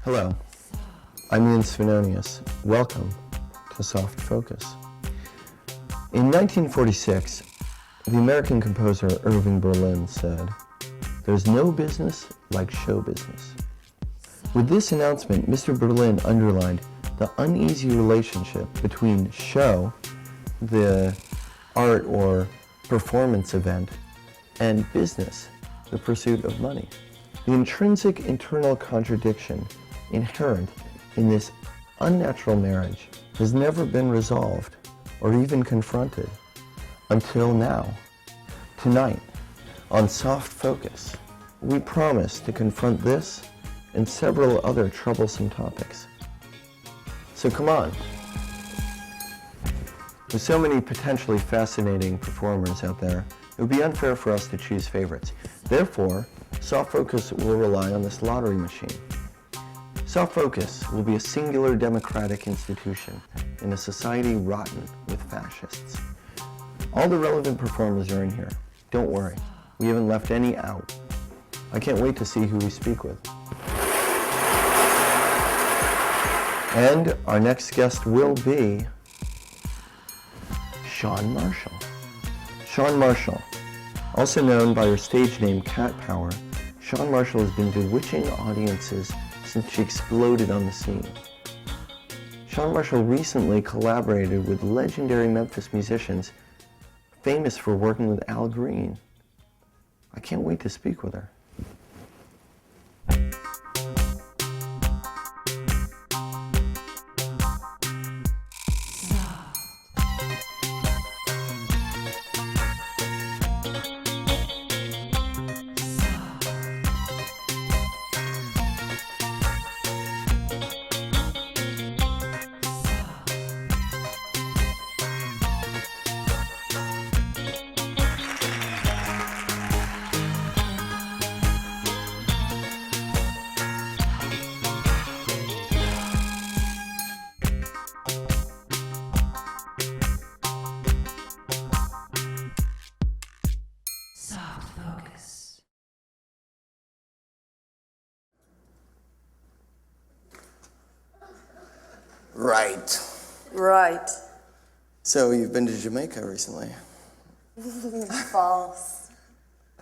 Hello, I'm Svenonius. Welcome to Soft Focus. In 1946, the American composer Irving Berlin said, "There's no business like show business." With this announcement, Mr. Berlin underlined the uneasy relationship between show, the art or performance event, and business, the pursuit of money. The intrinsic internal contradiction inherent in this unnatural marriage has never been resolved or even confronted until now. Tonight, on Soft Focus, we promise to confront this and several other troublesome topics. So come on. With so many potentially fascinating performers out there, it would be unfair for us to choose favorites. Therefore, Soft Focus will rely on this lottery machine. Soft Focus will be a singular democratic institution in a society rotten with fascists. All the relevant performers are in here. Don't worry, we haven't left any out. I can't wait to see who we speak with. And our next guest will be Shawn Marshall. Shawn Marshall, also known by her stage name Cat Power, Shawn Marshall has been bewitching audiences since she exploded on the scene. Shawn Marshall recently collaborated with legendary Memphis musicians famous for working with Al Green. I can't wait to speak with her. Right. So you've been to Jamaica recently? False.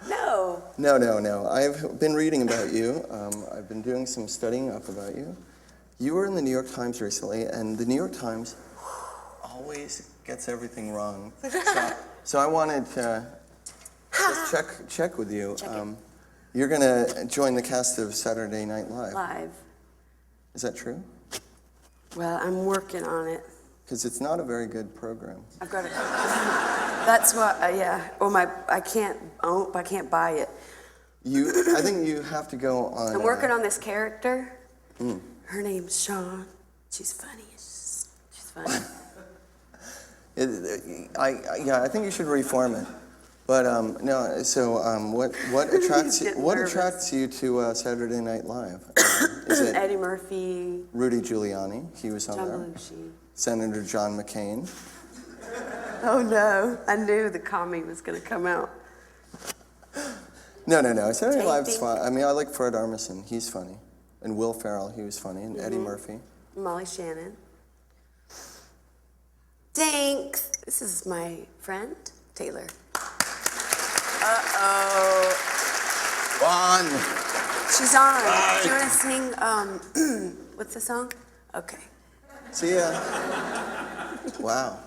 No. No. I've been reading about you. I've been doing some studying up about you. You were in the New York Times recently, and the New York Times always gets everything wrong. So I wanted to just check with you. You're going to join the cast of Saturday Night Live. Is that true? Well, I'm working on it. Because it's not a very good program. I've got it. That's what. Yeah. Well, I can't buy it. I think you have to go on. I'm working on this character. Her name's Shawn. She's funny. She's funny. I think you should reform it. But no. So what attracts you to Saturday Night Live? Is it Eddie Murphy? Rudy Giuliani? He was on John there. Belushi. Senator John McCain. Oh no! I knew the commie was going to come out. No. Saturday Night Live's fun. I mean, I like Fred Armisen. He's funny. And Will Ferrell, he was funny. And Eddie Murphy. Molly Shannon. Thanks. This is my friend, Taylor. Uh-oh. On. She's on. Bye. Do you want to sing, what's the song? Okay. See ya. Wow.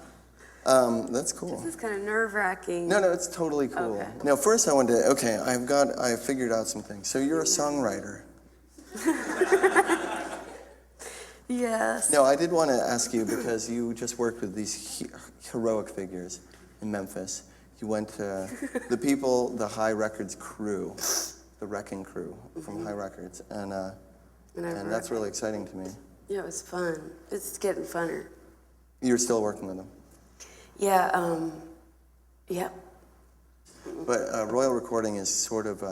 That's cool. This is kind of nerve-wracking. No, it's totally cool. Okay. Now, first I wanted to, I figured out some things. So you're a songwriter. Yes. No, I did want to ask you, because you just worked with these heroic figures in Memphis. You went to the High Records crew, the Wrecking Crew from High Records, and that's really exciting to me. Yeah, it was fun. It's getting funner. You're still working with them? Yeah, yep. But Royal Recording is sort of,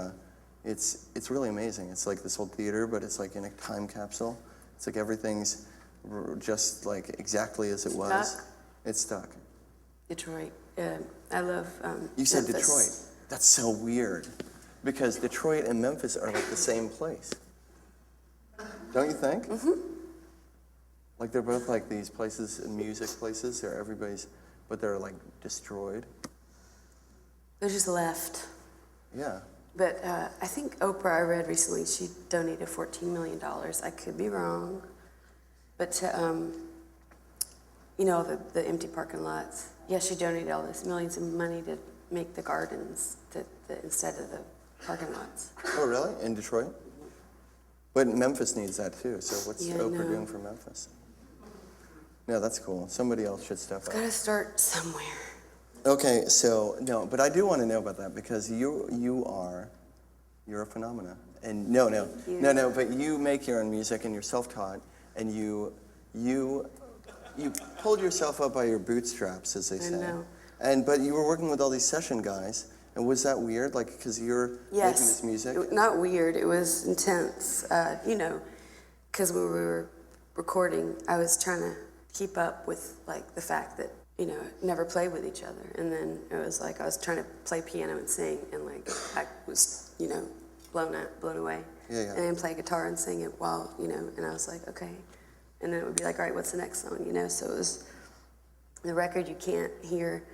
it's really amazing. It's like this old theater, but it's like in a time capsule. It's like everything's just like exactly as it was. Stuck? It's stuck. Detroit. I love You said Memphis. Detroit. That's so weird, because Detroit and Memphis are like the same place. Don't you think? Mm-hmm. Like they're both like these places, music places, but they're like destroyed. They're just left. Yeah. But I think Oprah, I read recently, she donated $14 million. I could be wrong. But to, the empty parking lots. Yeah, she donated all this millions of money to make the gardens instead of the parking lots. Oh, really? In Detroit? But Memphis needs that too, so what's Oprah doing for Memphis? No, that's cool. Somebody else should step up. Gotta start somewhere. Okay, so, no, but I do want to know about that because you're a phenomena. And no, but you make your own music and you're self-taught and you pulled yourself up by your bootstraps, as they say. I know. But you were working with all these session guys, and was that weird? Like, because you're making this music? Not weird, it was intense. Because when we were recording, I was trying to keep up with, like, the fact that, never played with each other. And then it was like I was trying to play piano and sing, and, like, I was, blown away. Yeah. And then play guitar and sing it while, and I was like, okay. And then it would be like, all right, what's the next song, So it was the record you can't hear,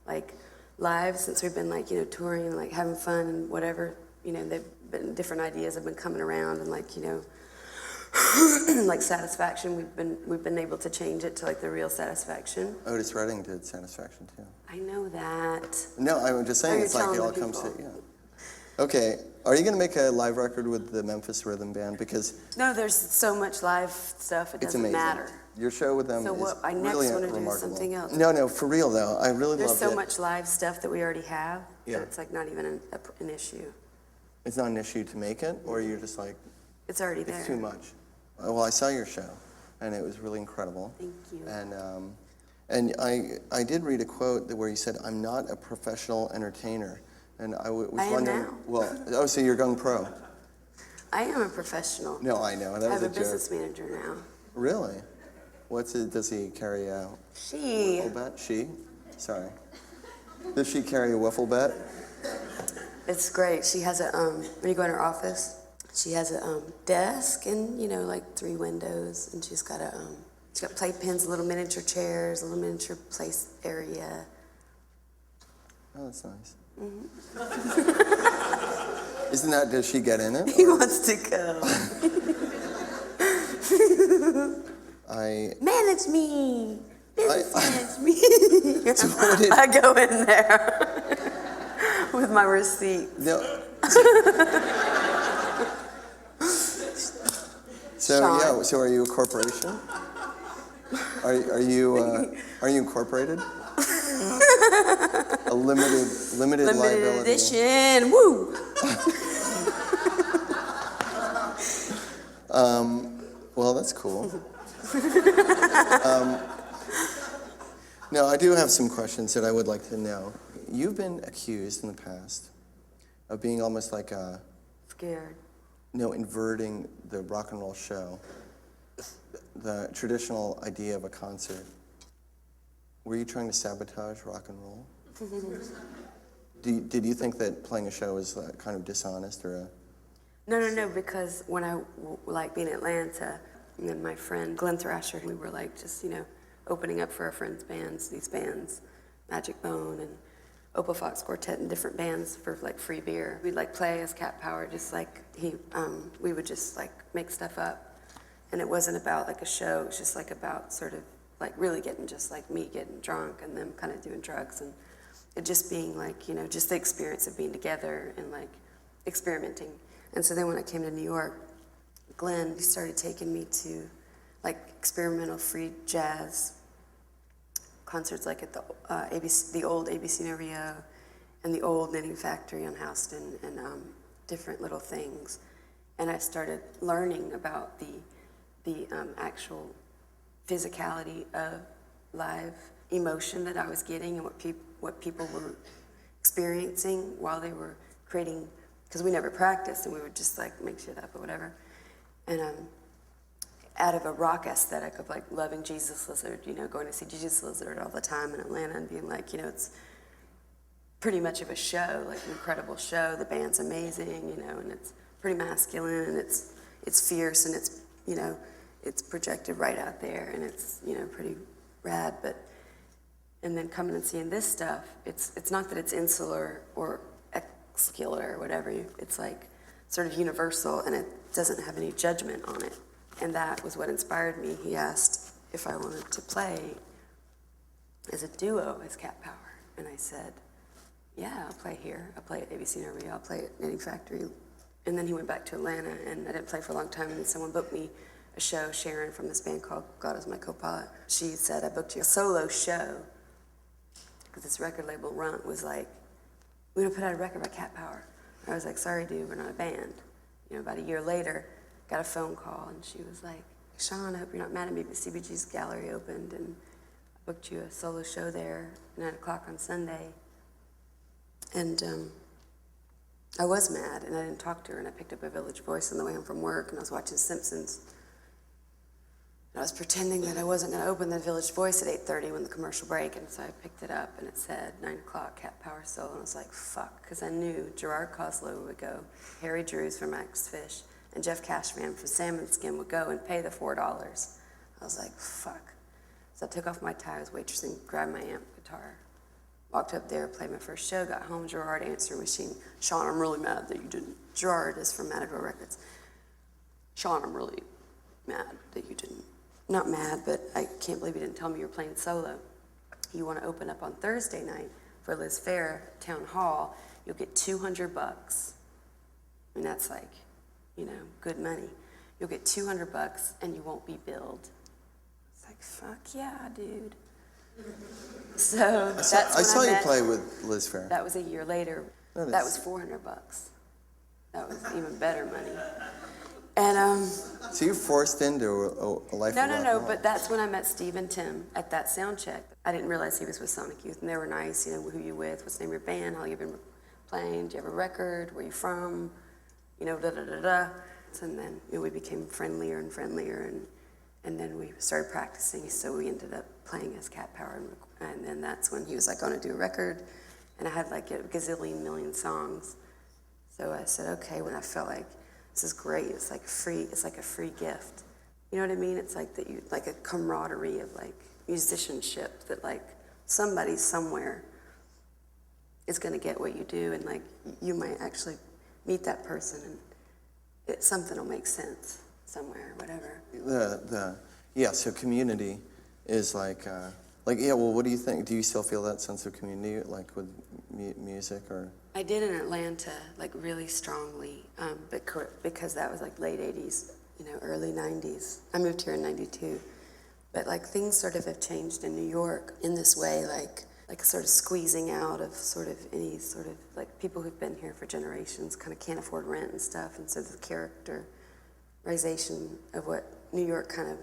like, live since we've been, like, touring and, like, having fun and whatever. They've been different ideas have been coming around and, like, like Satisfaction, we've been able to change it to, like, the real Satisfaction. Otis Redding did Satisfaction too. I know that. No, I'm just saying it's like it all comes to, Okay, are you going to make a live record with the Memphis Rhythm Band? Because no, there's so much live stuff, it doesn't matter. Your show with them is I next really want to remarkable. do something else. No, for real though, I really There's loved so it. much live stuff that we already have that it's like not even an issue. It's not an issue to make it, or you're just like, it's already there. It's too much. Well, I saw your show, and it was really incredible. Thank you. And I did read a quote where you said, "I'm not a professional entertainer," and I was wondering. Now. Well, so you're going pro. I am a professional. No, I know. That I was have a a business manager now. Really? Does he carry a wiffle bat? She? Sorry. Does she carry a wiffle bat? It's great. She has when you go in her office, she has a desk and, like 3 windows, and she's got playpens, little miniature chairs, a little miniature place area. Oh, that's nice. Mm-hmm. Does she get in it? He wants to go. Manage me. Manage me. I go in there with my receipt. No. So are you a corporation? Are you incorporated? A limited liability edition. Woo. Well, that's cool. Now, I do have some questions that I would like to know. You've been accused in the past of being almost like scared. Inverting the rock and roll show, the traditional idea of a concert. Were you trying to sabotage rock and roll? Did you think that playing a show was kind of dishonest or a... No, because when I being in Atlanta, and my friend Glenn Thrasher, we were just opening up for our friends' bands, these bands, Magic Bone and Opal Fox Quartet and different bands for free beer. We'd play as Cat Power, just we would just make stuff up, and it wasn't about a show. It was just about sort of really getting just me getting drunk and them kind of doing drugs and it just being just the experience of being together and experimenting. And so then when I came to New York, Glenn started taking me to experimental free jazz concerts at the old ABC No Rio and the old Knitting Factory on Houston and different little things. And I started learning about the actual physicality of live emotion that I was getting and what people were experiencing while they were creating, because we never practiced and we would just make shit up or whatever. And out of a rock aesthetic of loving Jesus Lizard, going to see Jesus Lizard all the time in Atlanta and being it's pretty much of a show, an incredible show. The band's amazing, and it's pretty masculine and it's fierce and it's you know, it's projected right out there, and it's, you know, pretty rad. But and then coming and seeing this stuff, it's not that it's insular or excular or whatever. It's like sort of universal, and it doesn't have any judgment on it. And that was what inspired me. He asked if I wanted to play as a duo as Cat Power, and I said, yeah, I'll play here. I'll play at ABC Nervio. I'll play at Knitting Factory. And then he went back to Atlanta, and I didn't play for a long time, and then someone booked me a show, Sharon from this band called God Is My Co-Pilot. She said, I booked you a solo show, because this record label Runt was like, we're gonna put out a record by Cat Power. And I was like, sorry dude, we're not a band. You know, about a year later, got a phone call, and she was like, Sean, I hope you're not mad at me, but CBG's gallery opened, and I booked you a solo show there, 9 o'clock on Sunday. And I was mad, and I didn't talk to her, and I picked up a Village Voice on the way home from work, and I was watching Simpsons. And I was pretending that I wasn't going to open the Village Voice at 8:30 when the commercial break, and so I picked it up, and it said 9 o'clock, Cat Power solo, and I was like, fuck, because I knew Gerard Coslow would go, Harry Drews from Max Fish, and Jeff Cashman from Salmon Skin would go and pay the $4. I was like, fuck. So I took off my tie, I was waitressing, grabbed my amp guitar, walked up there, played my first show, got home, Gerard answering machine. Sean, I'm really mad that you didn't. Gerard is from Matador Records. Sean, I'm really mad that you didn't. Not mad, but I can't believe you didn't tell me you were playing solo. You want to open up on Thursday night for Liz Phair Town Hall, you'll get $200. I mean, that's like, you know, good money. You'll get $200 and you won't be billed. It's like, fuck yeah, dude. So that's when I saw you met. play with Liz Phair. That was a year later. That was $400. That was even better money. And So you're forced into a life of rock and no, roll. but that's when I met Steve and Tim at that sound check. I didn't realize he was with Sonic Youth, and they were nice. You know, who you with? What's the name of your band? How long you been playing? Do you have a record? Where you from? You know, da da da da. And then we became friendlier and friendlier, and then we started practicing. So we ended up playing as Cat Power, and then that's when he was like, going to do a record, and I had like a gazillion million songs. So I said, okay. When I felt like this is great, it's like free. It's like a free gift. You know what I mean? It's like that. You like a camaraderie of like musicianship that like somebody somewhere is going to get what you do, and like you might actually meet that person, and something will make sense somewhere, whatever. So community is like yeah. Well, what do you think? Do you still feel that sense of community, like with music, or? I did in Atlanta, like really strongly, because that was like late '80s, you know, early '90s. I moved here in '92, but like things sort of have changed in New York in this way, like sort of squeezing out of sort of any sort of like people who've been here for generations kind of can't afford rent and stuff, and so the characterization of what New York kind of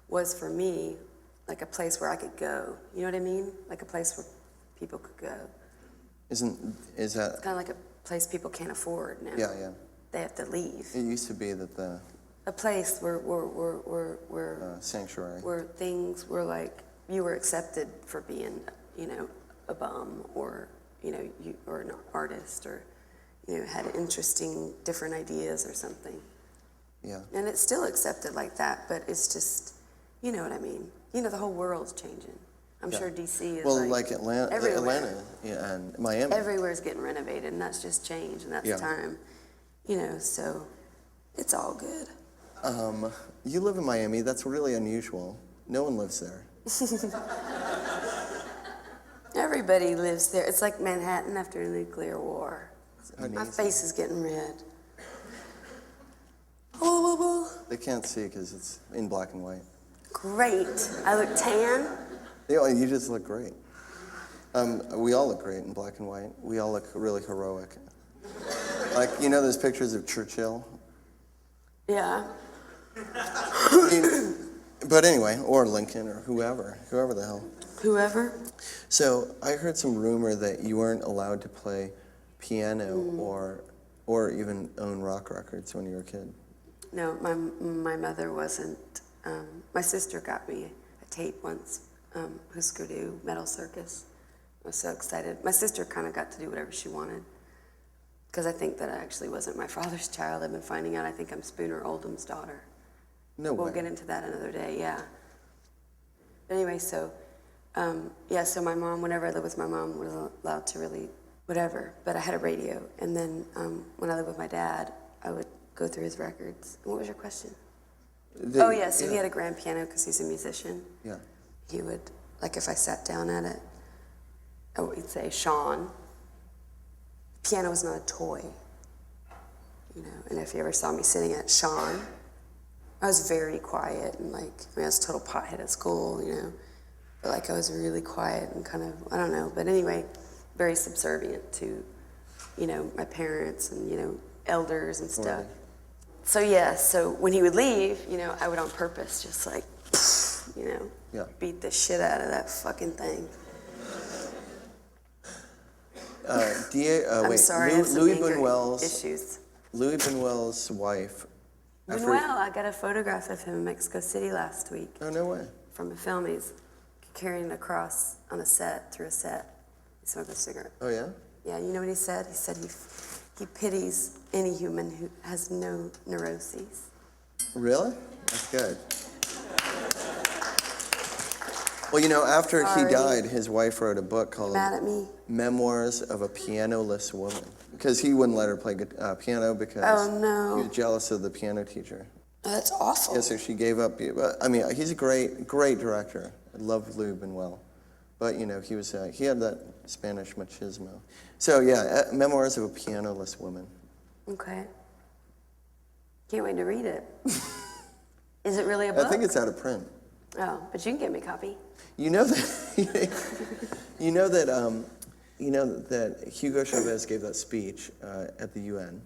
was for me, like a place where I could go. You know what I mean? Like a place where people could go. Is that? It's kind of like a place people can't afford now. Yeah. They have to leave. It used to be that a place where sanctuary, where things were like you were accepted for being, you know, a bum, or you know, or an artist, or you know, had interesting different ideas or something. Yeah. And it's still accepted like that, but it's just, you know what I mean. You know, the whole world's changing. I'm sure DC is like Atlanta, and Miami. Everywhere's getting renovated, and that's just change, and that's time. You know, so it's all good. You live in Miami. That's really unusual. No one lives there. Everybody lives there. It's like Manhattan after a nuclear war. My face is getting red. They can't see because it's in black and white. Great. I look tan. Yeah, you just look great. We all look great in black and white. We all look really heroic. Like, you know those pictures of Churchill? Yeah. But anyway, or Lincoln, or whoever the hell. Whoever? So I heard some rumor that you weren't allowed to play piano or even own rock records when you were a kid. No, my mother wasn't. My sister got me a tape once, Husker Du, Metal Circus. I was so excited. My sister kind of got to do whatever she wanted, because I think that I actually wasn't my father's child. I've been finding out I think I'm Spooner Oldham's daughter. No way. We'll get into that another day, yeah. But anyway, so, so my mom, whenever I lived with my mom, was allowed to really, whatever. But I had a radio. And then when I lived with my dad, I would go through his records. What was your question? So he had a grand piano because he's a musician. Yeah. He would, like if I sat down at it, he'd say, Sean. Piano was not a toy, and if you ever saw me sitting at Sean, I was very quiet and I was a total pothead at school, but I was really quiet and kind of, I don't know, but anyway, very subservient to, my parents and, elders and stuff. Right. So when he would leave, I would on purpose just beat the shit out of that fucking thing. I'm sorry, I have some anger issues. Louis Buñuel's wife. Buñuel, I got a photograph of him in Mexico City last week. Oh, no way. From a film. He's carrying a cross on a set, through a set. He smoked a cigarette. Oh, yeah? Yeah, you know what he said? He said he pities any human who has no neuroses. Really? That's good. Well, after he died, his wife wrote a book called Mad at me? Memoirs of a Pianoless Woman. Because he wouldn't let her play piano because he was jealous of the piano teacher. Oh, that's awful. Yeah, so she gave up. I mean, he's a great director. I love Louis Buñuel. But, he had that Spanish machismo. So, yeah, Memoirs of a Pianoless Woman. Okay. Can't wait to read it. Is it really a book? I think it's out of print. Oh, but you can get me a copy. You know that Hugo Chavez gave that speech at the UN,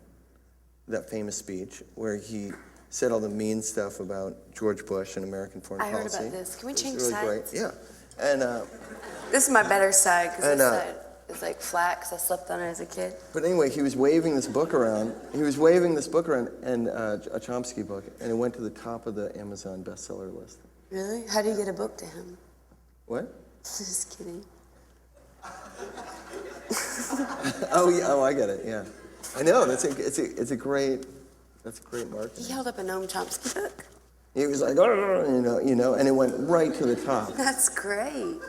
that famous speech where he said all the mean stuff about George Bush and American foreign policy. I heard about this. Can we change really sides? Great. Yeah, and this is my better side because this side is flat because I slept on it as a kid. But anyway, he was waving this book around. And a Chomsky book, and it went to the top of the Amazon bestseller list. Really? How do you get a book to him? What? Just kidding. Oh, I get it. Yeah, I know. It's a great marketing. He held up a Noam Chomsky book. He was like, and it went right to the top. That's great.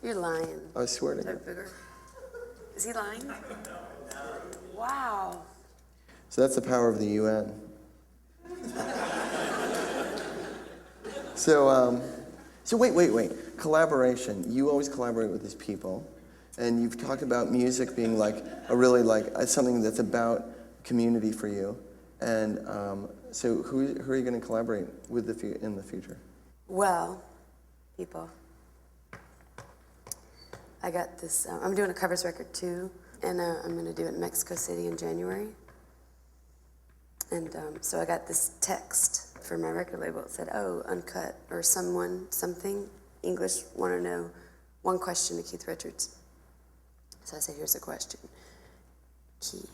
You're lying. I swear to Is you. that bigger? Is he lying? Wow. So that's the power of the UN. So wait. Collaboration. You always collaborate with these people, and you've talked about music being something that's about community for you. And so who are you going to collaborate with in the future? Well, people. I got this. I'm doing a covers record too, and I'm going to do it in Mexico City in January. And so I got this text for my record label. It said, "Oh, uncut," or something English want to know one question to Keith Richards. So I said, "Here's a question, Keith. You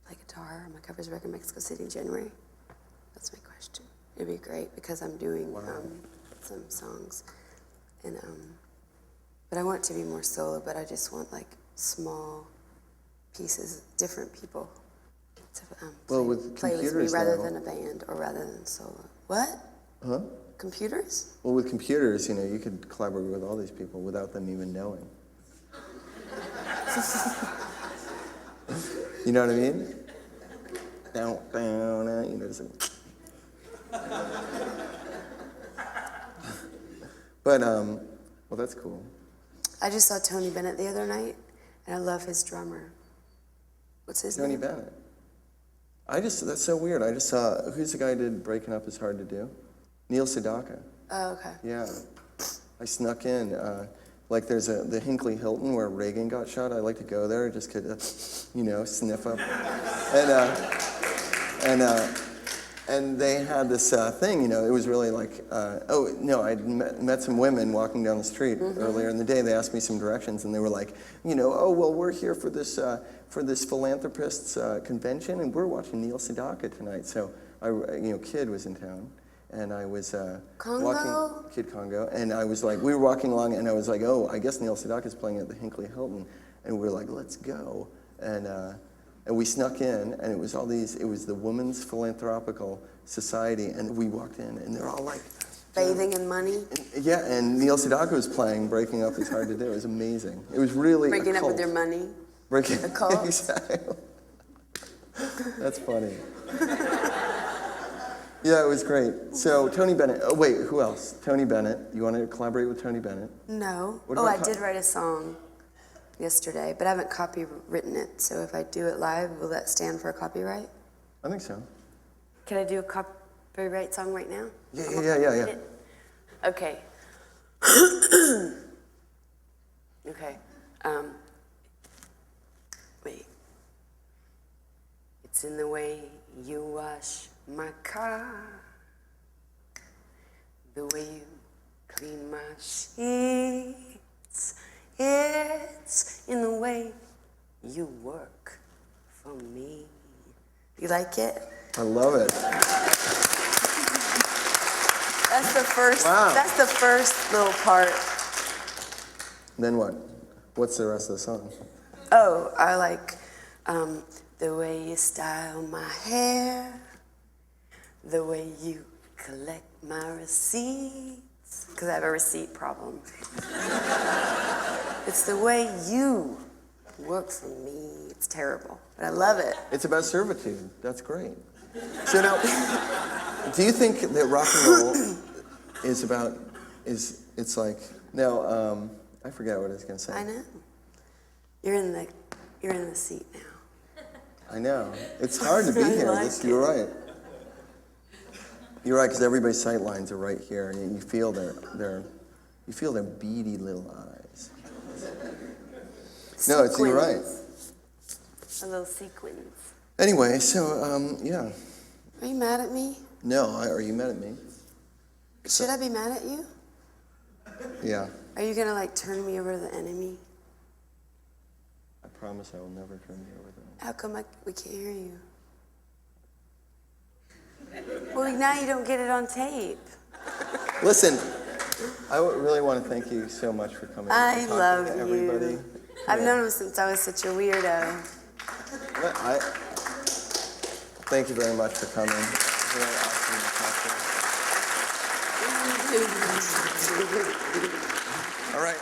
play guitar on my covers record in Mexico City in January?" That's my question. It'd be great because I'm doing some songs, and but I want it to be more solo. But I just want small pieces, different people. To play with me rather than a band or rather than solo. What? Huh? Computers? Well, with computers, you could collaborate with all these people without them even knowing. You know what I mean? Just But, well, that's cool. I just saw Tony Bennett the other night, and I love his drummer. What's his name? Tony Bennett. That's so weird. I just saw, who's the guy who did Breaking Up Is Hard to Do? Neil Sedaka. Oh, okay. Yeah. I snuck in. There's the Hinckley Hilton where Reagan got shot. I like to go there just to, sniff up. And they had this thing, it was really I'd met some women walking down the street earlier in the day. They asked me some directions, and they were like, we're here for this philanthropists convention, and we're watching Neil Sedaka tonight. So, Kid was in town, and I was walking, Kid Congo, and I was we were walking along, and I was like, oh, I guess Neil Sedaka's playing at the Hinckley Hilton, and we were like, let's go, and And we snuck in, and it was the Women's Philanthropical Society, and we walked in, and they're all like... Bathing in money? Yeah, and Neil Sedaka was playing Breaking Up Is Hard to Do. It was amazing. It was really Breaking up with your money? Breaking a cult? Exactly. That's funny. Yeah, it was great. So Tony Bennett. Oh wait, who else? Tony Bennett. You want to collaborate with Tony Bennett? No. What Oh, about I did write a song yesterday, but I haven't copywritten it. So if I do it live, will that stand for a copyright? I think so. Can I do a copyright song right now? Yeah. Okay. Okay. Wait. It's in the way you wash my car, the way you clean my sheets. It's in the way you work for me. You like it? I love it. That's the first. Wow. That's the first little part. Then what? What's the rest of the song? Oh, I like the way you style my hair, the way you collect my receipts, because I have a receipt problem. It's the way you work for me. It's terrible, but I love it. It's about servitude. That's great. So now, do you think that rock and roll is about, it's like, now, I forgot what I was going to say. I know. You're in the seat now. I know. It's hard to be here. like You're right. You're right, because everybody's sight lines are right here, and you feel their beady little eyes. No, you're right. A little sequins. Anyway, so, yeah. Are you mad at me? No, are you mad at me? Should I be mad at you? Yeah. Are you gonna turn me over to the enemy? I promise I will never turn you over there. How come we can't hear you? Well, now you don't get it on tape. Listen, I really want to thank you so much for coming. I love to everybody. you. I've known him since I was such a weirdo. Thank you very much for coming. It's really awesome to talk to you. All right.